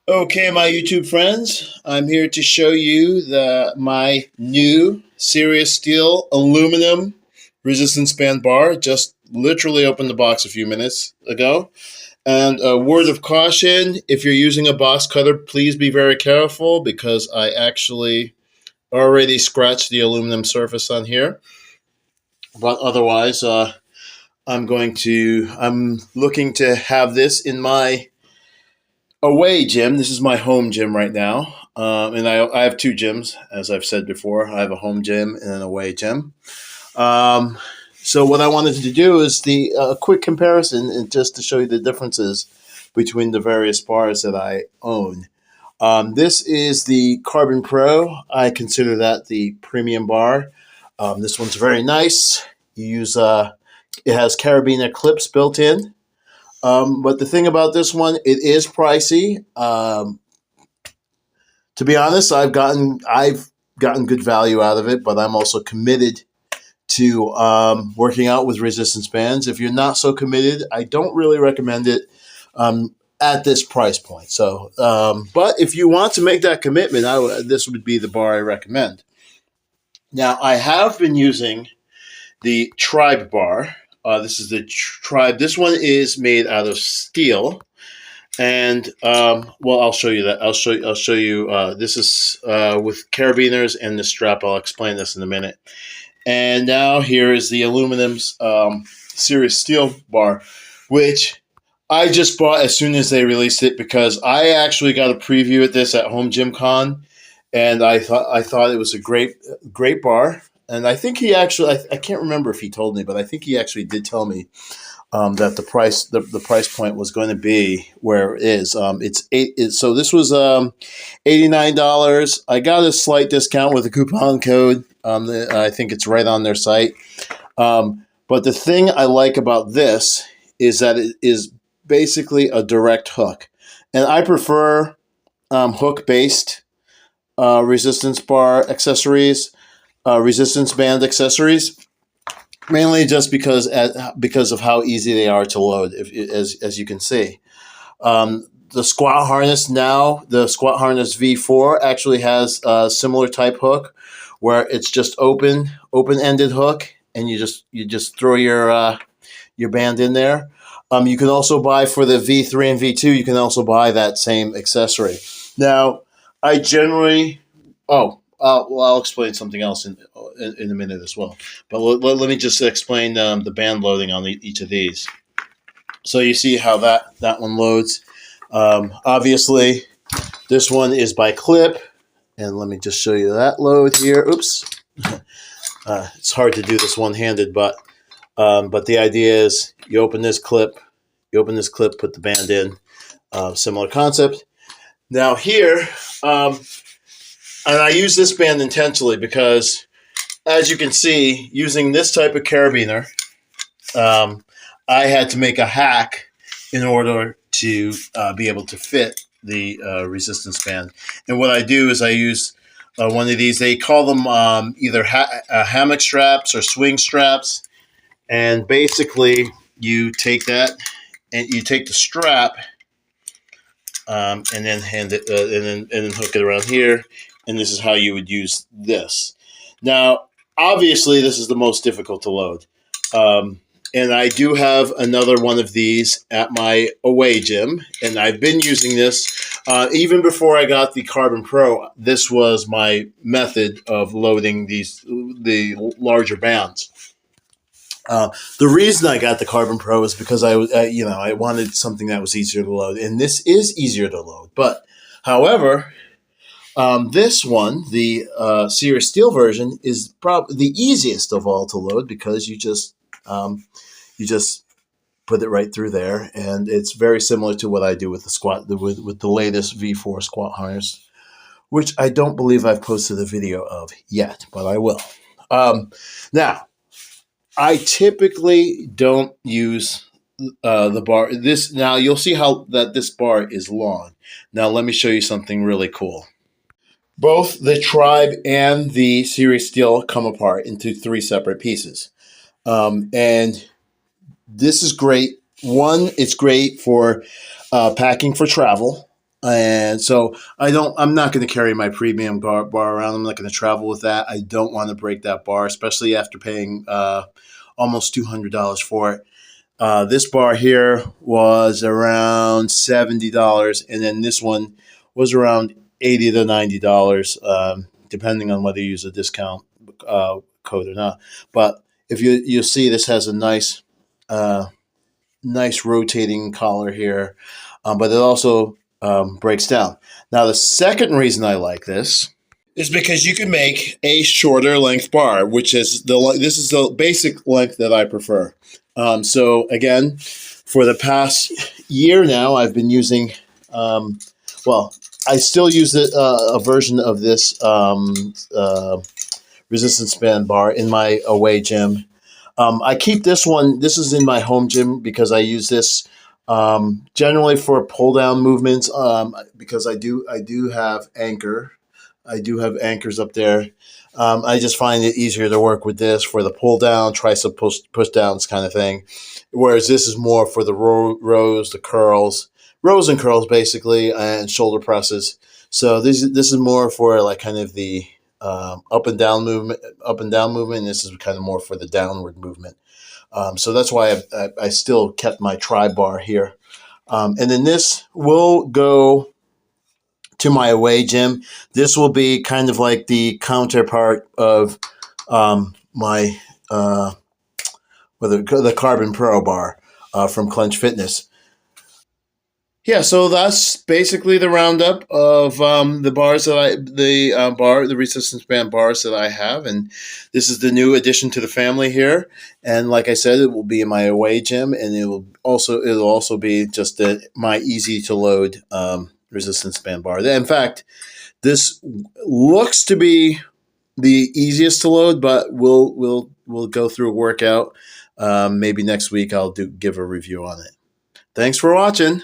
Okay, my YouTube friends, I'm here to show you my new Serious Steel aluminum resistance band bar. Just literally opened the box a few minutes ago. And a word of caution, if you're using a box cutter, please be very careful because I actually already scratched the aluminum surface on here. But otherwise, I'm looking to have this in my away gym. This is my home gym right now. And I have two gyms, as I've said before. I have a home gym and an away gym. Um, so what I wanted to do is the quick comparison, and just to show you the differences between the various bars that I own. This is the Carbon Pro. I consider that the premium bar. This one's very nice. You use it has carabiner clips built in. But the thing about this one, it is pricey. To be honest, I've gotten good value out of it, but I'm also committed to working out with resistance bands. If you're not so committed, I don't really recommend it at this price point. So, but if you want to make that commitment, this would be the bar I recommend. Now, I have been using the Tribe bar. This is the Tribe. This one is made out of steel. And well, I'll show you that. I'll show you. This is with carabiners and the strap. I'll explain this in a minute. And now here is the aluminum's Serious Steel bar, which I just bought as soon as they released it because I actually got a preview at this at Home Gym Con, and I thought it was a great bar. And I think he actually I can't remember if he told me, but I think he actually did tell me that the price point was going to be where it is. So this was $89. I got a slight discount with a coupon code. I think it's right on their site. But the thing I like about this is that it is basically a direct hook, and I prefer hook based resistance bar accessories, resistance band accessories. Mainly just because of how easy they are to load, as you can see. The squat harness now, the squat harness V4 actually has a similar type hook, where it's just open-ended hook, and you just throw your band in there. You can also buy for the V3 and V2. You can also buy that same accessory. Now, I generally well, I'll explain something else in a minute as well. But let me just explain the band loading on each of these. So you see how that one loads. Obviously, this one is by clip. And let me just show you that load here. Oops. It's hard to do this one-handed, but the idea is you open this clip, put the band in. Similar concept. Now here, and I use this band intentionally because, as you can see, using this type of carabiner, I had to make a hack in order to be able to fit the resistance band. And what I do is I use one of these. They call them either hammock straps or swing straps. And basically, you take that and you take the strap and then and then hook it around here. And this is how you would use this. Now, obviously, this is the most difficult to load. And I do have another one of these at my away gym. And I've been using this even before I got the Carbon Pro. This was my method of loading the larger bands. The reason I got the Carbon Pro is because I wanted something that was easier to load. And this is easier to load. But, however, this one, the Serious Steel version, is probably the easiest of all to load because you just put it right through there, and it's very similar to what I do with with the latest V4 squat harness, which I don't believe I've posted a video of yet, but I will. Now, I typically don't use the bar. Now you'll see how that this bar is long. Now let me show you something really cool. Both the Tribe and the Serious Steel come apart into three separate pieces. And this is great. One, it's great for packing for travel. And so I'm not going to carry my premium bar around. I'm not going to travel with that. I don't want to break that bar, especially after paying almost $200 for it. This bar here was around $70, and then this one was around $80 to $90, depending on whether you use a discount code or not. But if you see, this has a uh, nice rotating collar here, but it also breaks down. Now, the second reason I like this is because you can make a shorter length bar, which is this is the basic length that I prefer. So again, for the past year now, I've been using. Um, well, I still use a version of this resistance band bar in my away gym. I keep this one. This is in my home gym because I use this generally for pull down movements. Because I do have anchor. I do have anchors up there. I just find it easier to work with this for the pull down, tricep push downs kind of thing. Whereas this is more for the rows, the curls, rows and curls basically, and shoulder presses. So this is more for like kind of the up and down movement. And this is kind of more for the downward movement. So that's why I still kept my tri bar here. And then this will go to my away gym. This will be kind of like the counterpart of my the Carbon Pro bar from Clench Fitness. Yeah, so that's basically the roundup of the bars that the resistance band bars that I have, and this is the new addition to the family here. And like I said, it will be in my away gym, and it'll also be just my easy to load resistance band bar. In fact, this looks to be the easiest to load, but we'll go through a workout. Maybe next week I'll give a review on it. Thanks for watching.